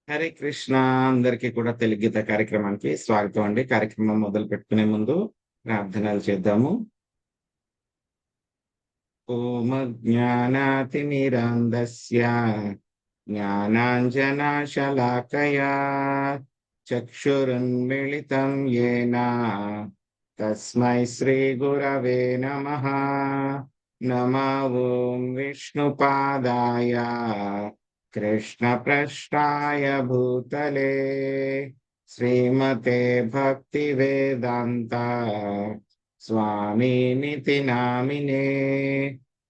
హరే కృష్ణ. అందరికీ కూడా తెలుగు గీత కార్యక్రమానికి స్వాగతం అండి. కార్యక్రమం మొదలు పెట్టుకునే ముందు ప్రార్థనలు చేద్దాము. ఓం జ్ఞానాతిమిరాంధస్య జ్ఞానాంజనశలాకయా చక్షురున్మిళితం యేన తస్మై శ్రీ గురవే నమః. నమో ఓం విష్ణుపాదాయ कृष्णपृष्ठाय भूतले श्रीमते भक्तिवेदान्ता स्वामिनिति नामिने।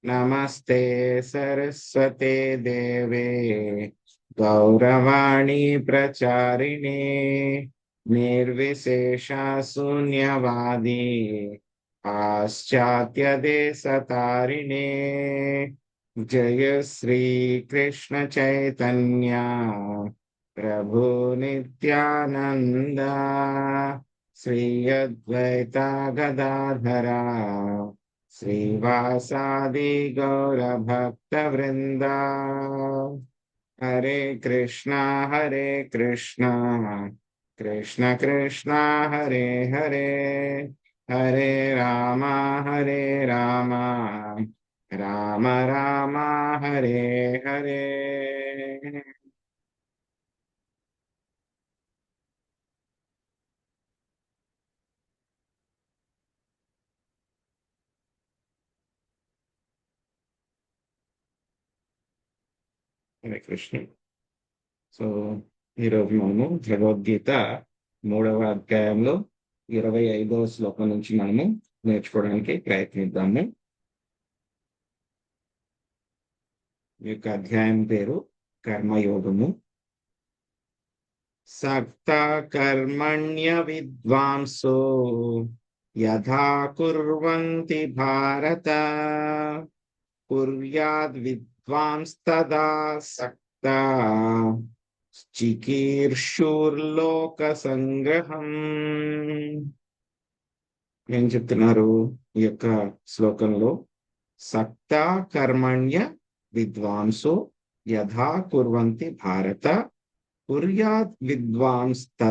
नमस्ते सरस्वते देवे गौरवाणी प्रचारिणे निर्विशेषा शून्यवादी पाश्चात्यदेशतारिणे। जय श्री कृष्ण चैतन्य प्रभु नित्यानंद श्री अद्वैता गदाधरा श्रीवासादि गौर भक्त वृंदा। हरे कृष्णा कृष्ण कृष्ण हरे हरे हरे राम राम राम हरे हरे। హరే కృష్ణ. సో ఈరోజు మనము భగవద్గీత 3వ అధ్యాయంలో 25వ శ్లోకం నుంచి మనము నేర్చుకోవడానికి ప్రయత్నిద్దాము. ఈ యొక్క అధ్యాయం పేరు కర్మయోగము. సక్త కర్మణ్య విద్వాంసో యథా కుర్వంతి భారత కుర్యాద్ విద్వాంస్తదా సక్త చికీర్షుర్లోక సంగ్రహం. ఏం చెప్తున్నారు ఈ యొక్క శ్లోకంలో? సక్త కర్మణ్య విద్వాంసో యథా కుర్వంతి భారత కుర్యాత్ విద్వాంస్తదాస్తక్షి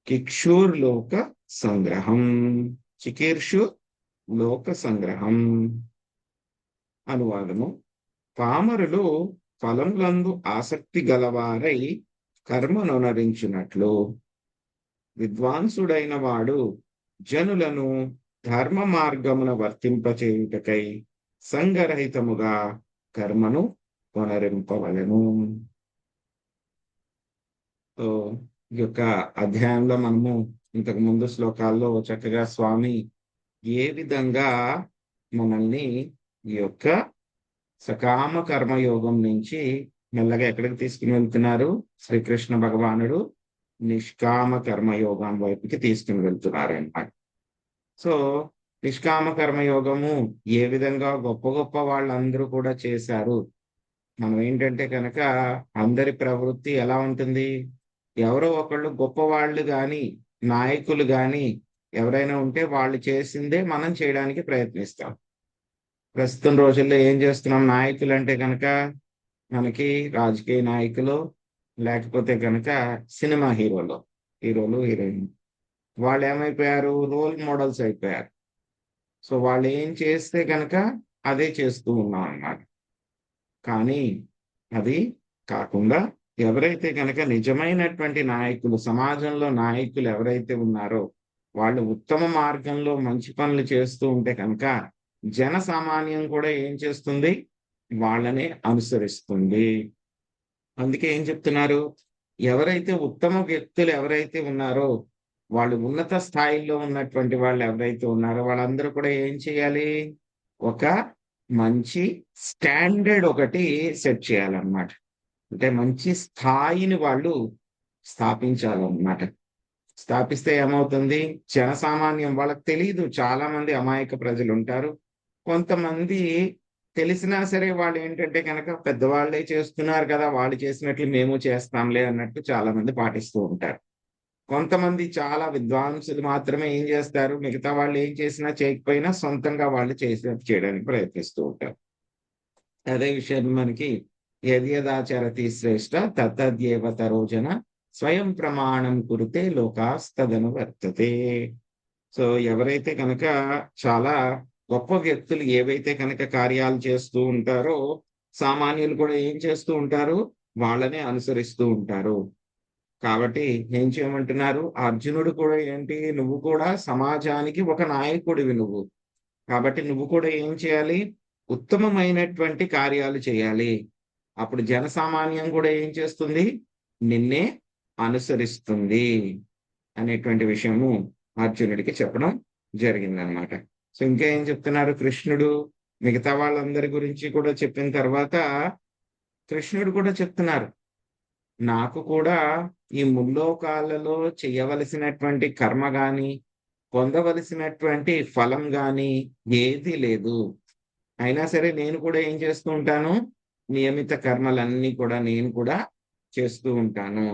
కిక్షుర్లోక సంగ్రహం. చికీర్షు లోక సంగ్రహం. అనువాదము: పామరులు ఫలములందు ఆసక్తి గలవారై కర్మనునరించినట్లు విద్వాంసుడైన వాడు జనులను ధర్మ మార్గమున వర్తింపచేయుటకై సంగరహితముగా కర్మను పునరింపవలెను. ఈ యొక్క అధ్యాయంలో మనము ఇంతకు ముందు శ్లోకాల్లో చక్కగా స్వామి ఏ విధంగా మనల్ని ఈ యొక్క సకామ కర్మయోగం నుంచి మెల్లగా ఎక్కడికి తీసుకుని వెళ్తున్నారు? శ్రీకృష్ణ భగవానుడు నిష్కామ కర్మయోగం వైపుకి తీసుకుని వెళ్తున్నారు అన్నమాట. సో నిష్కామ కర్మయోగము ఏ విధంగా గొప్ప గొప్ప వాళ్ళందరూ కూడా చేశారు. మనం ఏంటంటే కనుక అందరి ప్రవృత్తి ఎలా ఉంటుంది? ఎవరో ఒకళ్ళు గొప్ప వాళ్ళు కానీ నాయకులు కానీ ఎవరైనా ఉంటే వాళ్ళు చేసిందే మనం చేయడానికి ప్రయత్నిస్తాం. ప్రస్తుతం రోజుల్లో ఏం చేస్తున్నాం? నాయకులు అంటే కనుక మనకి రాజకీయ నాయకులు, లేకపోతే కనుక సినిమా హీరోలు హీరోయిన్, వాళ్ళు ఏమైపోయారు? రోల్ మోడల్స్ అయిపోయారు. సో వాళ్ళు ఏం చేస్తే కనుక అదే చేస్తూ ఉన్నాం అన్నమాట. కానీ అది కాకుండా ఎవరైతే కనుక నిజమైనటువంటి నాయకులు, సమాజంలో నాయకులు ఎవరైతే ఉన్నారో వాళ్ళు ఉత్తమ మార్గంలో మంచి పనులు చేస్తూ ఉంటే కనుక జన సామాన్యం కూడా ఏం చేస్తుంది? వాళ్ళనే అనుసరిస్తుంది. అందుకే ఏం చెప్తున్నారు? ఎవరైతే ఉత్తమ వ్యక్తులు ఎవరైతే ఉన్నారో, వాళ్ళు ఉన్నత స్థాయిలో ఉన్నటువంటి వాళ్ళు ఎవరైతే ఉన్నారో వాళ్ళందరూ కూడా ఏం చేయాలి? ఒక మంచి స్టాండర్డ్ ఒకటి సెట్ చేయాలన్నమాట. అంటే మంచి స్థాయిని వాళ్ళు స్థాపించాలన్నమాట. స్థాపిస్తే ఏమవుతుంది? జనసామాన్యం వాళ్ళకి తెలియదు. చాలా మంది అమాయక ప్రజలు ఉంటారు. కొంతమంది తెలిసినా సరే వాళ్ళు ఏంటంటే కనుక పెద్దవాళ్ళే చేస్తున్నారు కదా, వాళ్ళు చేసినట్లు మేము చేస్తాంలే అన్నట్టు చాలా మంది పాటిస్తూ ఉంటారు. కొంతమంది చాలా విద్వాంసులు మాత్రమే ఏం చేస్తారు? మిగతా వాళ్ళు ఏం చేసినా చేయకపోయినా సొంతంగా వాళ్ళు చేయడానికి ప్రయత్నిస్తూ ఉంటారు. అదే విషయం మనకి యద్యదాచరతి శ్రేష్ట తత్తద్యేవ తరోజన స్వయం ప్రమాణం కురుతే లోకాస్తదను వర్తతే. సో ఎవరైతే కనుక చాలా గొప్ప వ్యక్తులు ఏవైతే కనుక కార్యాలు చేస్తూ ఉంటారో సామాన్యులు కూడా ఏం చేస్తూ ఉంటారు, వాళ్ళనే అనుసరిస్తూ ఉంటారు. కాబట్టి ఏం చేయమంటున్నారు, అర్జునుడు కూడా ఏంటి, నువ్వు కూడా సమాజానికి ఒక నాయకుడివి నువ్వు. కాబట్టి నువ్వు కూడా ఏం చేయాలి, ఉత్తమమైనటువంటి కార్యాలు చేయాలి. అప్పుడు జనసామాన్యం కూడా ఏం చేస్తుంది, నిన్నే అనుసరిస్తుంది అనేటువంటి విషయము అర్జునుడికి చెప్పడం జరిగిందనమాట. సో ఇంకా ఏం చెప్తున్నారు కృష్ణుడు, మిగతా వాళ్ళందరి గురించి కూడా చెప్పిన తర్వాత కృష్ణుడు కూడా చెప్తున్నారు, నాకు కూడా ఈ ముల్లోకాలలో చేయవలసినటువంటి కర్మ గాని పొందవలసినటువంటి ఫలం గాని ఏది లేదు. అయినా సరే నేను కూడా ఏం చేస్తూ ఉంటాను, నియమిత కర్మలన్నీ కూడా నేను కూడా చేస్తూ ఉంటాను.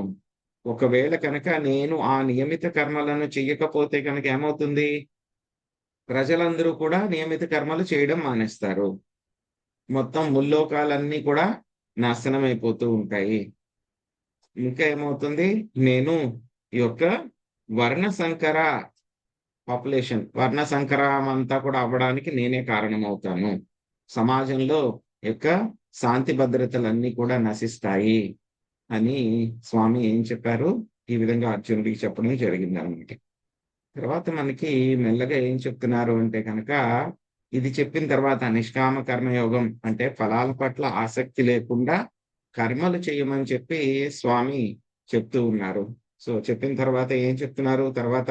ఒకవేళ కనుక నేను ఆ నియమిత కర్మలను చెయ్యకపోతే కనుక ఏమవుతుంది, ప్రజలందరూ కూడా నియమిత కర్మలు చేయడం మానేస్తారు. మొత్తం ముల్లోకాలన్నీ కూడా నాశనం అయిపోతూ ఉంటాయి. ఇంకా ఏమవుతుంది, నేను ఈ యొక్క వర్ణ సంకర పాపులేషన్, వర్ణ సంకరం అంతా కూడా అవ్వడానికి నేనే కారణమవుతాను. సమాజంలో యొక్క శాంతి భద్రతలన్నీ కూడా నశిస్తాయి అని స్వామి ఏం చెప్పారు, ఈ విధంగా అర్జునుడికి చెప్పడం జరిగిందనమాట. తర్వాత మనకి మెల్లగా ఏం చెప్తున్నారు అంటే కనుక, ఇది చెప్పిన తర్వాత నిష్కామ కర్మయోగం అంటే ఫలాల పట్ల ఆసక్తి లేకుండా కర్మలు చేయమని చెప్పి స్వామి చెప్తూ ఉన్నారు. సో చెప్పిన తర్వాత ఏం చెప్తున్నారు, తర్వాత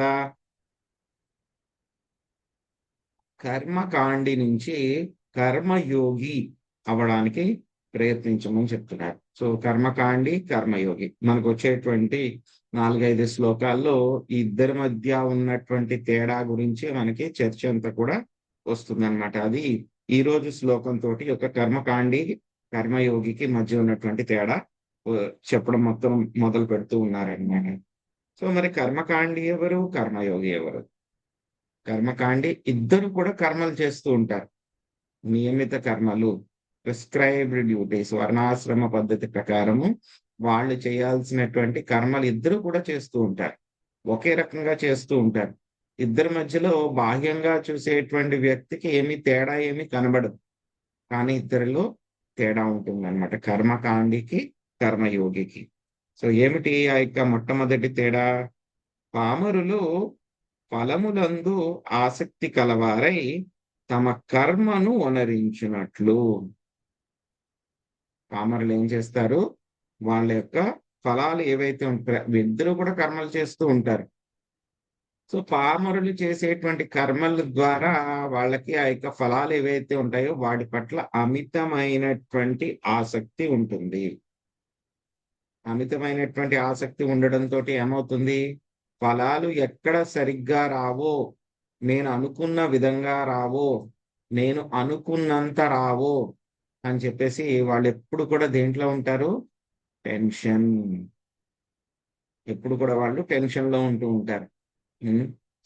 కర్మకాండి నుంచి కర్మయోగి అవ్వడానికి ప్రయత్నించమని చెప్తున్నారు. సో కర్మకాండి, కర్మయోగి మనకు వచ్చేటువంటి 4-5 శ్లోకాల్లో ఈ ఇద్దరి మధ్య ఉన్నటువంటి తేడా గురించి మనకి చర్చ అంతా కూడా వస్తుందన్నమాట. అది ఈ రోజు శ్లోకంతో ఒక కర్మకాండి కర్మయోగికి మధ్య ఉన్నటువంటి తేడా చెప్పడం మొత్తం మొదలు పెడుతూ ఉన్నారన్నమాట. సో మరి కర్మకాండి ఎవరు, కర్మయోగి ఎవరు? కర్మకాండి ఇద్దరు కూడా కర్మలు చేస్తూ ఉంటారు, నియమిత కర్మలు, ప్రిస్క్రైబ్డ్ డ్యూటీస్, వర్ణాశ్రమ పద్ధతి ప్రకారము వాళ్ళు చేయాల్సినటువంటి కర్మలు ఇద్దరు కూడా చేస్తూ ఉంటారు, ఒకే రకంగా చేస్తూ ఉంటారు. ఇద్దరి మధ్యలో బాహ్యంగా చూసేటువంటి వ్యక్తికి తేడా ఏమీ కనబడదు, కానీ ఇద్దరిలో తేడా ఉంటుందన్నమాట, కర్మకాండికి కర్మయోగికి. సో ఏమిటి ఆ యొక్క మొట్టమొదటి తేడా, పామరులు ఫలములందు ఆసక్తి కలవారై తమ కర్మను వనరించినట్లు. పామరులు ఏం చేస్తారు, వాళ్ళ యొక్క ఫలాలు ఏవైతే ఉంటాయో ఇద్దరు కూడా కర్మలు చేస్తూ ఉంటారు. సో పామరులు చేసేటువంటి కర్మల ద్వారా వాళ్ళకి ఆ యొక్క ఫలాలు ఏవైతే ఉంటాయో వాటి పట్ల అమితమైనటువంటి ఆసక్తి ఉంటుంది. అమితమైనటువంటి ఆసక్తి ఉండడంతో ఏమవుతుంది, ఫలాలు ఎక్కడ సరిగ్గా రావో, నేను అనుకున్న విధంగా రావో, నేను అనుకున్నంత రావో అని చెప్పేసి వాళ్ళు ఎప్పుడు కూడా దేంట్లో ఉంటారు, టెన్షన్. ఎప్పుడు కూడా వాళ్ళు టెన్షన్ లో ఉంటూ ఉంటారు.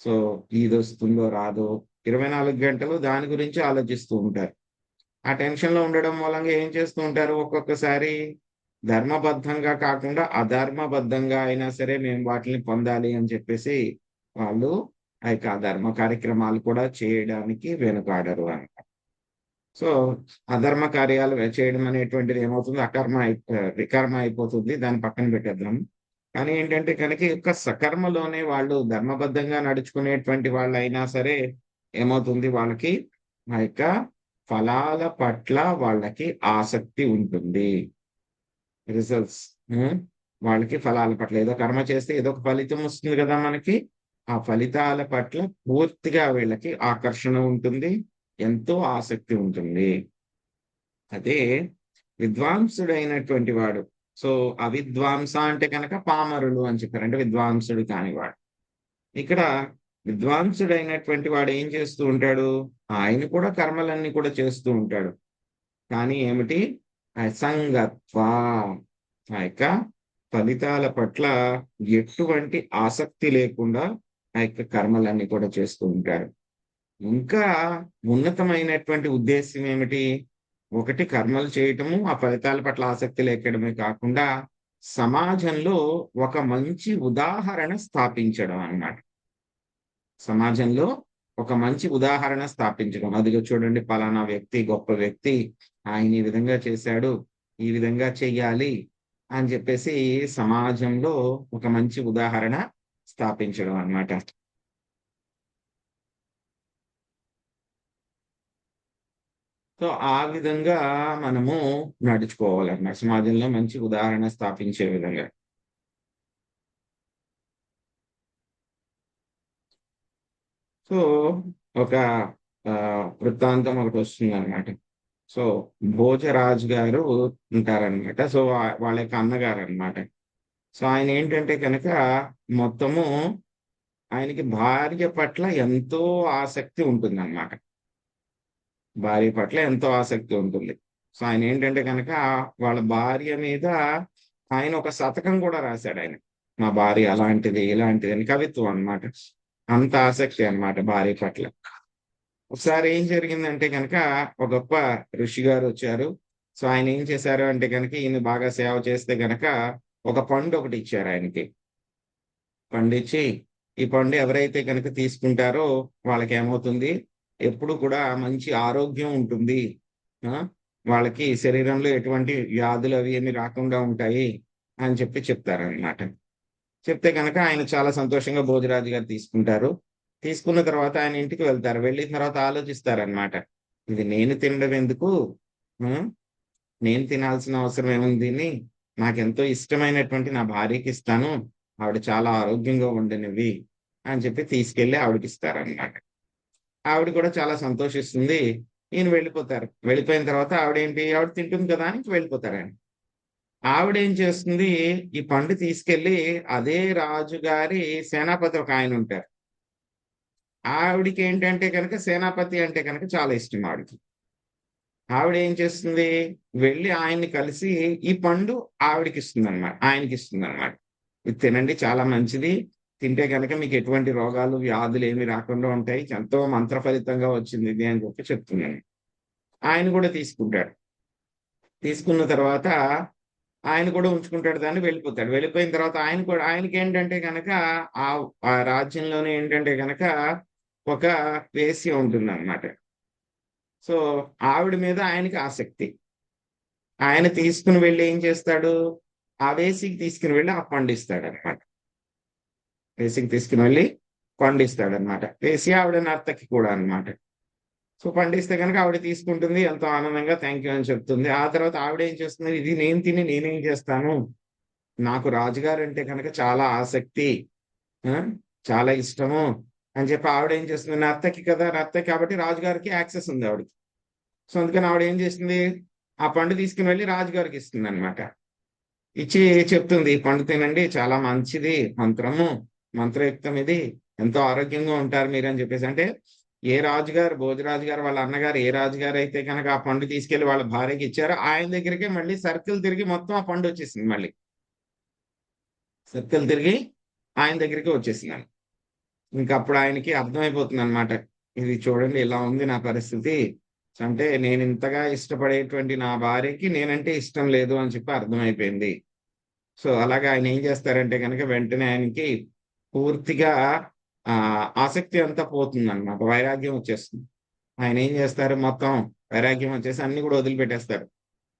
సో ఇది వస్తుందో రాదో 24 గంటలు దాని గురించి ఆలోచిస్తూ ఉంటారు. ఆ టెన్షన్ లో ఉండడం మూలంగా ఏం చేస్తూ ఉంటారు, ఒక్కొక్కసారి ధర్మబద్ధంగా కాకుండా అధర్మబద్ధంగా అయినా సరే మేము వాటిని పొందాలి అని చెప్పేసి వాళ్ళు ఆ యొక్క ధర్మ కార్యక్రమాలు కూడా చేయడానికి వెనుకాడరు అన్నమాట. సో అధర్మ కార్యాలు చేయడం అనేటువంటిది ఏమవుతుంది, వికర్మ అయిపోతుంది, దాన్ని పక్కన పెట్టేద్దాం. కానీ ఏంటంటే కనుక యొక్క సకర్మలోనే వాళ్ళు ధర్మబద్ధంగా నడుచుకునేటువంటి వాళ్ళు అయినా సరే ఏమవుతుంది, వాళ్ళకి ఆ యొక్క ఫలాల పట్ల వాళ్ళకి ఆసక్తి ఉంటుంది. రిజల్ట్స్, వాళ్ళకి ఫలాల పట్ల ఏదో కర్మ చేస్తే ఏదో ఒక ఫలితం వస్తుంది కదా మనకి, ఆ ఫలితాల పట్ల పూర్తిగా వీళ్ళకి ఆకర్షణ ఉంటుంది, ఎంతో ఆసక్తి ఉంటుంది. అదే విద్వాంసుడైనటువంటి వాడు, సో అవిద్వాంస అంటే కనుక పామరులు అని చెప్పారు, అంటే విద్వాంసుడు కానివాడు. ఇక్కడ విద్వాంసుడైనటువంటి వాడు ఏం చేస్తూ ఉంటాడు, ఆయన కూడా కర్మలన్నీ కూడా చేస్తూ ఉంటాడు, కానీ ఏమిటి, అసంగత్వ, ఆ యొక్క ఫలితాల పట్ల ఎటువంటి ఆసక్తి లేకుండా ఆ యొక్క కర్మలన్నీ కూడా చేస్తూ ఉంటారు. ఇంకా ఉన్నతమైనటువంటి ఉద్దేశం ఏమిటి, ఒకటి కర్మలు చేయటము, ఆ ఫలితాల పట్ల ఆసక్తి లేకడమే కాకుండా సమాజంలో ఒక మంచి ఉదాహరణ స్థాపించడం అన్నమాట. సమాజంలో ఒక మంచి ఉదాహరణ స్థాపించడం. అదిగో చూడండి పలానా వ్యక్తి గొప్ప వ్యక్తి. ఆయన ఈ విధంగా చేశాడు. ఈ విధంగా చెయ్యాలి అని చెప్పేసి సమాజంలో ఒక మంచి ఉదాహరణ స్థాపించడం అన్నమాట. సో, ఆ విధంగా మనము నడుచుకోవాలన్నమాట. సమాజంలో మంచి ఉదాహరణ స్థాపించే విధంగా. సో, ఒక వృత్తాంతం ఒకటొస్తుందనమాట. సో, భోజరాజు గారు ఉంటారనమాట. సో, వాళ్ళ యొక్క అన్నగారనమాట. సో, ఆయనేంటంటే గనక మొత్తము ఆయనకి భార్య పట్ల ఎంతో ఆసక్తి ఉంటుందనమాట. భార్య పట్ల ఎంతో ఆసక్తి ఉంటుంది. సో, ఆయనేంటంటే గనక వాళ్ళ భార్య మీద ఆయన ఒక శతకం కూడా రాసాడాయన. మా భార్య అలాంటిది, ఇలాంటిది అని కవిత్వం అన్నమాట. అంత ఆసక్తి అన్నమాట భార్య పట్ల. ఒకసారి ఏం జరిగిందంటే గనక ఒక గొప్ప ఋషి గారొచ్చారు. సో, ఆయన ఏం చేశారు అంటే గనక ఈయన బాగా సేవ చేస్తే గనక ఒక పండు ఒకటి ఇచ్చారు ఆయనకి. పండిచ్చి, ఈ పండు ఎవరైతే గనక తీసుకుంటారో వాళ్ళకేమవుతుంది, ఎప్పుడు కూడా మంచి ఆరోగ్యం ఉంటుంది. ఆ! వాళ్ళకి శరీరంలో ఎటువంటి వ్యాధులు అవి ఏమి రాకుండా ఉంటాయి అని చెప్పి చెప్తారనమాట. చెప్తే గనక ఆయన చాలా సంతోషంగా భోజరాజు గారు తీసుకుంటారు. తీసుకున్న తర్వాత ఆయన ఇంటికి వెళ్తారు. వెళ్ళిన తర్వాత ఆలోచిస్తారనమాట. ఇది నేను తినడం ఎందుకు? హ్మ్. నేను తినాల్సిన అవసరం ఏముంది దీన్ని? నాకెంతో ఇష్టమైనటువంటి నా భార్యకిస్తాను. ఆవిడ చాలా ఆరోగ్యంగా ఉండనివ్వి అని చెప్పి తీసుకెళ్ళి ఆవిడకిస్తారనమాట. ఆవిడ కూడా చాలా సంతోషిస్తుంది. ఈయన వెళ్ళిపోతారు. వెళ్ళిపోయిన తర్వాత ఆవిడ తింటుంది కదా అని వెళ్ళిపోతారాయన. ఆవిడేం చేస్తుంది, ఈ పండు తీసుకెళ్ళి అదే రాజుగారి సేనాపతి ఒకాయనుంటారు. ఆవిడకేంటంటే గనక సేనాపతి అంటే గనక చాలా ఇష్టం ఆవిడకి. ఆవిడేం చేస్తుంది, వెళ్లి ఆయన్ని కలిసి ఈ పండు ఆవిడకిస్తుందనమాట. ఆయనకిస్తుందనమాట. ఇది తినండి చాలా మంచిది. తింటే గనక మీకు ఎటువంటి రోగాలు, వ్యాధులేమి రాకుండా ఉంటాయి. ఎంతో మంత్రఫలితంగా వచ్చిందిది అని చెప్పి చెప్తుందండి. ఆయన కూడా తీసుకుంటాడు. తీసుకున్న తర్వాత ఆయన కూడా ఉంచుకుంటాడు దాన్ని వెళ్ళిపోతాడు. వెళ్ళిపోయిన తర్వాత ఆయనకేంటంటే గనక ఆ రాజ్యంలోనే ఏంటంటే గనక ఒక వేశ్య ఉంటుందనమాట. సో, ఆవిడ మీద ఆయనకి ఆసక్తి. ఆయన తీసుకొని వెళ్లి ఏం చేస్తాడు, ఆ వేశ్యకి తీసుకొని వెళ్లి ఆ పండిస్తాడనమాట. వేశ్యకి తీసుకొని వెళ్లి పండిస్తాడనమాట. వేశ్య ఆవిడ నర్తకి కూడా అన్నమాట. సో, పండిస్తే గనక ఆవిడ తీసుకుంటుంది. ఎంతో ఆనందంగా థాంక్ యూ అని చెప్తుంది. ఆ తర్వాత ఆవిడేం చేస్తుంది, ఇది నేను తిని నేనేం చేస్తాను? నాకు రాజుగారంటే గనక చాలా ఆసక్తి. ఆ! చాలా ఇష్టము అని చెప్పి ఆవిడేం చేస్తుంది, నర్తకి కదా! నర్తకి కాబట్టి రాజుగారికి యాక్సెస్ ఉంది ఆవిడకి. సో, అందుకని ఆవిడేం చేసింది, ఆ పండు తీసుకొని వెళ్లి రాజుగారికి ఇస్తుందన్నమాట. ఇచ్చి చెప్తుంది, "ఈ పండు తినండి చాలా మంచిది. మంత్రయుక్తం ఇది. ఎంతో ఆరోగ్యంగా ఉంటారు మీరు" అని చెప్పేసి. అంటే ఏ రాజుగారు భోజరాజు గారు వాళ్ళ అన్నగారు ఏ రాజుగారైతే గనక ఆ పండు తీసుకెళ్ళి వాళ్ళ భార్యకి ఇచ్చారో ఆయన దగ్గరికే మళ్ళీ సర్కిల్ తిరిగి మొత్తం ఆ పండు వచ్చేసింది మళ్ళీ. సర్కిల్ తిరిగి ఆయన దగ్గరికే వచ్చేసిందండి. ఇంకప్పుడు ఆయనకి అర్థమైపోతుందన్నమాట. ఇది చూడండి ఇలా ఉంది నా పరిస్థితి. అంటే నేనింతగా ఇష్టపడేటువంటి నా భార్యకి నేనంటే ఇష్టం లేదు అని చెప్పి అర్థమైపోయింది. సో, అలాగా ఆయనేం చేస్తారంటే గనక వెంటనే ఆయనకి పూర్తిగా ఆసక్తి అంతా పోతుందన్నమాట. వైరాగ్యం వచ్చేస్తుంది. ఆయనేం చేస్తారు మొత్తం వైరాగ్యం వచ్చేసి అన్నీ కూడా వదిలిపెట్టేస్తారు.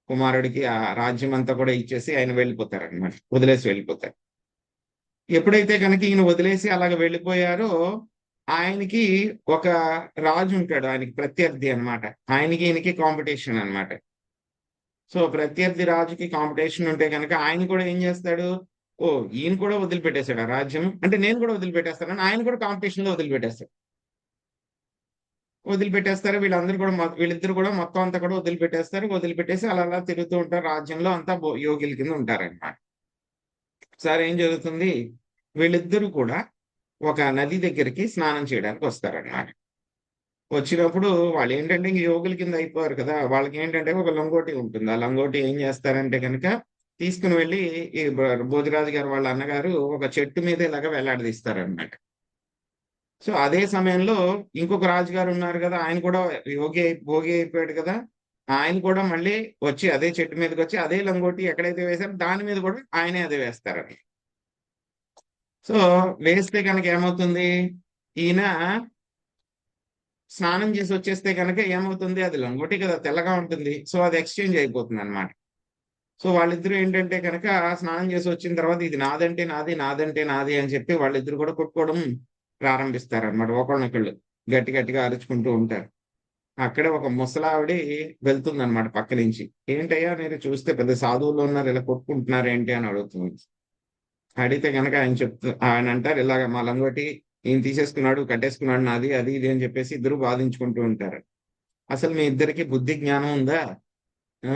కుమారుడికి ఆ రాజ్యం అంతా కూడా ఇచ్చేసి ఆయన వెళ్ళిపోతారన్నమాట. వదిలేసి వెళ్ళిపోతారు. ఎప్పుడైతే గనక ఈయన వదిలేసి అలాగ వెళ్ళిపోయారో, ఆయనకి ఒక రాజుంటాడు. ఆయనకి ప్రత్యర్థి అన్నమాట. ఆయనకి ఈయనకి కాంపిటీషన్ అన్నమాట. సో, ప్రత్యర్థి రాజుకి కాంపిటీషన్ ఉంటే గనక ఆయన కూడా ఏం చేస్తాడు, ఓహ్! ఈయన కూడా వదిలిపెట్టేసాడు ఆ రాజ్యం. అంటే నేను కూడా వదిలిపెట్టేస్తానని ఆయన కూడా కాంపిటీషన్‌లో వదిలిపెట్టేస్తాడు. వదిలిపెట్టేస్తారు. వీళ్ళిద్దరూ కూడా మొత్తం అంతా కూడా వదిలిపెట్టేస్తారు. వదిలిపెట్టేసి అలా అలా తిరుగుతూ ఉంటారు. రాజ్యంలో అంతా యోగిల కింద ఉంటారన్నమాట. ఒకసారి ఏం జరుగుతుంది, వీళ్ళిద్దరూ కూడా ఒక నది దగ్గరికి స్నానం చేయడానికి వస్తారన్నమాట. వచ్చినప్పుడు వాళ్ళేంటంటే ఇంక యోగుల కింద అయిపోయారు కదా! వాళ్ళకేంటంటే ఒక లంగోటి ఉంటుంది. ఆ లంగోటి ఏం చేస్తారంటే గనక తీసుకొని వెళ్లి ఈ భోజరాజు గారు వాళ్ళ అన్నగారు ఒక చెట్టు మీద ఇలాగ వేలాడదీస్తారన్నమాట. సో, అదే సమయంలో ఇంకొక రాజుగారు ఉన్నారు గదా! ఆయన కూడా భోగి అయిపోయాడు కదా! ఆయన కూడా మళ్ళీ వచ్చి అదే చెట్టు మీదకి వచ్చి అదే లంగోటి ఎక్కడైతే వేశారో దాని మీద కూడా ఆయనే అదే వేస్తారని. సో వేస్తే కనుక ఏమవుతుంది, ఈయన స్నానం చేసి వచ్చేస్తే కనుక ఏమవుతుంది, అది లంగోటి కదా తెల్లగా ఉంటుంది, సో అది ఎక్స్చేంజ్ అయిపోతుంది అనమాట. సో వాళ్ళిద్దరూ ఏంటంటే కనుక స్నానం చేసి వచ్చిన తర్వాత ఇది నాదంటే నాది, నాదంటే నాది అని చెప్పి వాళ్ళిద్దరు కూడా కొట్టుకోవడం ప్రారంభిస్తారనమాట. ఒకళ్ళనొకళ్ళు గట్టి గట్టిగా అరుచుకుంటూ ఉంటారు. అక్కడే ఒక ముసలావిడి వెళ్తుందన్నమాట పక్క నుంచి. ఏంటయ్యా మీరు చూస్తే పెద్ద సాధువులు ఉన్నారు, ఇలా కొట్టుకుంటున్నారు ఏంటి అని అడుగుతుంది. అడిగితే గనక ఆయన అంటారు, ఇలాగ మా లంగోటి ఈయన తీసేసుకున్నాడు, కట్టేసుకున్నాడు నాది, అది ఇది అని చెప్పేసి ఇద్దరు బాధించుకుంటూ ఉంటారు. అసలు మీ ఇద్దరికి బుద్ధి జ్ఞానం ఉందా? ఆ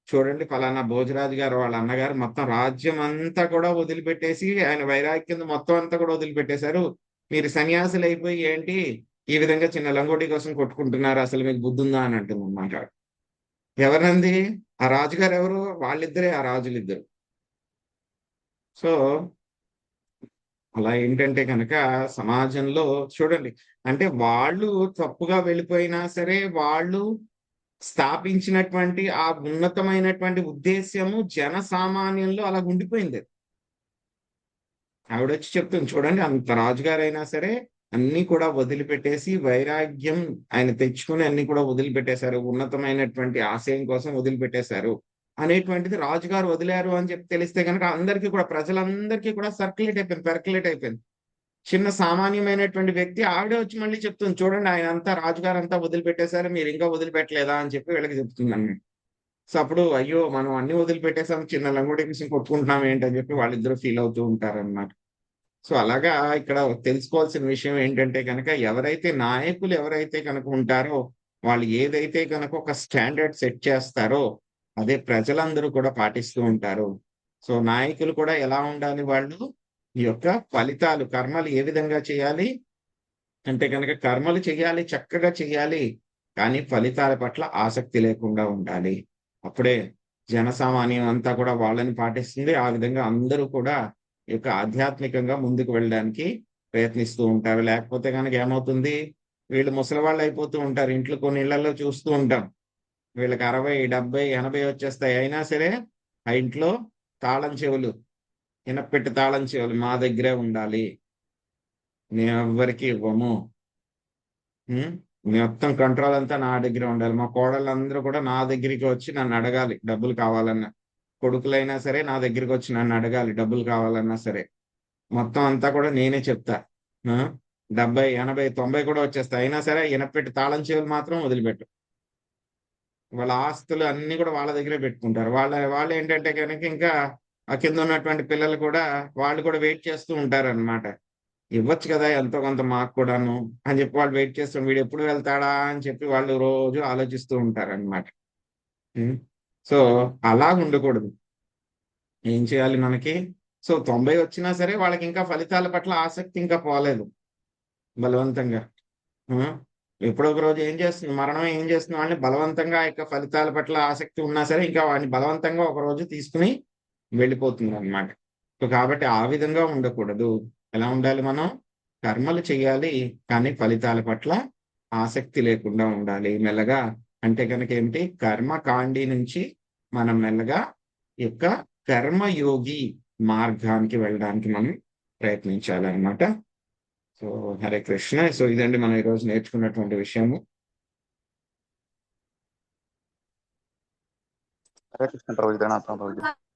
చూడండి, ఫలానా భోజరాజు గారు వాళ్ళ అన్నగారు మొత్తం రాజ్యం అంతా కూడా వదిలిపెట్టేసి ఆయన వైరాగ్యం మొత్తం అంతా కూడా వదిలిపెట్టేశారు. మీరు సన్యాసులు అయిపోయి ఏంటి ఈ విధంగా చిన్న లంగోటి కోసం కొట్టుకుంటున్నారు, అసలు మీకు బుద్ధి ఉందా అని అంటుంది అన్నమాట. ఎవరినంది? ఆ రాజుగారు ఎవరు? వాళ్ళిద్దరే ఆ రాజులిద్దరు. సో అలా ఏంటంటే కనుక సమాజంలో చూడండి, అంటే వాళ్ళు తప్పుగా వెళ్ళిపోయినా సరే వాళ్ళు స్థాపించినటువంటి ఆ ఉన్నతమైనటువంటి ఉద్దేశ్యము జన సామాన్యంలో అలా ఉండిపోయింది. ఆవిడొచ్చి చెప్తుంది చూడండి, అంత రాజుగారైనా సరే అన్ని కూడా వదిలిపెట్టేసి వైరాగ్యం ఆయన తెచ్చుకుని అన్ని కూడా వదిలిపెట్టేశారు, ఉన్నతమైనటువంటి ఆశయం కోసం వదిలిపెట్టేశారు అనేటువంటిది రాజుగారు వదిలారు అని చెప్పి తెలిస్తే కనుక అందరికీ కూడా ప్రజలందరికీ కూడా సర్క్యులేట్ అయిపోయింది, పెర్కులేట్ అయిపోయింది. చిన్న సామాన్యమైనటువంటి వ్యక్తి ఆవిడే వచ్చి మళ్ళీ చెప్తుంది చూడండి, ఆయన అంతా రాజుగారు అంతా వదిలిపెట్టేశారు, మీరు ఇంకా వదిలిపెట్టలేదా అని చెప్పి వీళ్ళకి చెప్తుంది అన్నమాట. సో అప్పుడు అయ్యో మనం అన్ని వదిలిపెట్టేసాం, చిన్న లంగోటి కోసం కొట్టుకుంటున్నాం ఏంటని చెప్పి వాళ్ళిద్దరూ ఫీల్ అవుతూ ఉంటారన్నమాట. సో అలాగా ఇక్కడ తెలుసుకోవాల్సిన విషయం ఏంటంటే కనుక నాయకులు ఎవరైతే కనుక ఉంటారో వాళ్ళు ఏదైతే కనుక ఒక స్టాండర్డ్ సెట్ చేస్తారో అదే ప్రజలందరూ కూడా పాటిస్తూ ఉంటారు. సో నాయకులు కూడా ఎలా ఉండాలి, వాళ్ళు ఈ యొక్క ఫలితాలు కర్మలు ఏ విధంగా చేయాలి అంటే కనుక కర్మలు చేయాలి, చక్కగా చేయాలి, కానీ ఫలితాల పట్ల ఆసక్తి లేకుండా ఉండాలి. అప్పుడే జనసామాన్యం అంతా కూడా వాళ్ళని పాటిస్తుంది. ఆ విధంగా అందరూ కూడా ఈ యొక్క ఆధ్యాత్మికంగా ముందుకు వెళ్ళడానికి ప్రయత్నిస్తూ ఉంటారు. లేకపోతే గనక ఏమవుతుంది, వీళ్ళు ముసలివాళ్ళు అయిపోతూ ఉంటారు. ఇంట్లో కొన్ని ఇళ్లలో చూస్తూ ఉంటాం. వీళ్ళకి 60, 70, 80 వచ్చేస్తాయి. అయినా సరే ఆ ఇంట్లో తాళం చెవులు, ఇనప్పెట్టి తాళం చెవులు మా దగ్గరే ఉండాలి, మేమెవ్వరికీ ఇవ్వము. హ్మ్. మొత్తం కంట్రోల్ అంతా నా దగ్గరే ఉండాలి. మా కోడళ్ళందరూ కూడా నా దగ్గరికి వచ్చి నన్ను అడగాలి డబ్బులు కావాలన్నా. కొడుకులైనా సరే నా దగ్గరికి వచ్చి నన్ను అడగాలి డబ్బులు కావాలన్నా సరే. మొత్తం అంతా కూడా నేనే చెప్తా. ఆ! 70, 80, 90 కూడా వచ్చేస్తాయి. అయినా సరే ఇనప్పెట్టి తాళం చెవులు మాత్రం వదిలిపెట్టు. వాళ్ళ ఆస్తులు అన్నీ కూడా వాళ్ళ దగ్గరే పెట్టుకుంటారు. వాళ్ళేంటంటే గనక ఇంకా ఆ కింద ఉన్నటువంటి పిల్లలు కూడా వాళ్ళు కూడా వెయిట్ చేస్తూ ఉంటారనమాట. ఇవ్వచ్చు కదా ఎంతో కొంత మాకు కూడాను అని చెప్పి వాళ్ళు వెయిట్ చేస్తూ వీడెప్పుడు వెళ్తాడా అని చెప్పి వాళ్ళు రోజు ఆలోచిస్తూ ఉంటారనమాట. హ్మ్. సో అలా ఉండకూడదు. ఏం చేయాలి మనకి? సో 90 వచ్చినా సరే వాళ్ళకింకా ఫలితాల పట్ల ఆసక్తి ఇంకా పోలేదు బలవంతంగా. ఆ! ఎప్పుడో ఒక రోజు ఏం చేస్తుంది, మరణం ఏం చేస్తుంది వాళ్ళని బలవంతంగా ఆ యొక్క ఫలితాల పట్ల ఆసక్తి ఉన్నా సరే ఇంకా వాడిని బలవంతంగా ఒక రోజు తీసుకొని వెళ్ళిపోతుందనమాట. సో కాబట్టి ఆ విధంగా ఉండకూడదు. ఎలా ఉండాలి మనం? కర్మలు చేయాలి, కానీ ఫలితాల పట్ల ఆసక్తి లేకుండా ఉండాలి. మెల్లగా అంటే గనక ఏంటి, కర్మకాండి నుంచి మనం మెల్లగా ఈ యొక్క కర్మయోగి మార్గానికి వెళ్ళడానికి మనం ప్రయత్నించాలన్నమాట. సో హరే కృష్ణ. సో ఇదండి మనం ఈరోజు నేర్చుకున్నటువంటి విషయము. హరే కృష్ణ ప్రభు, జగన్నాథ ప్రభు.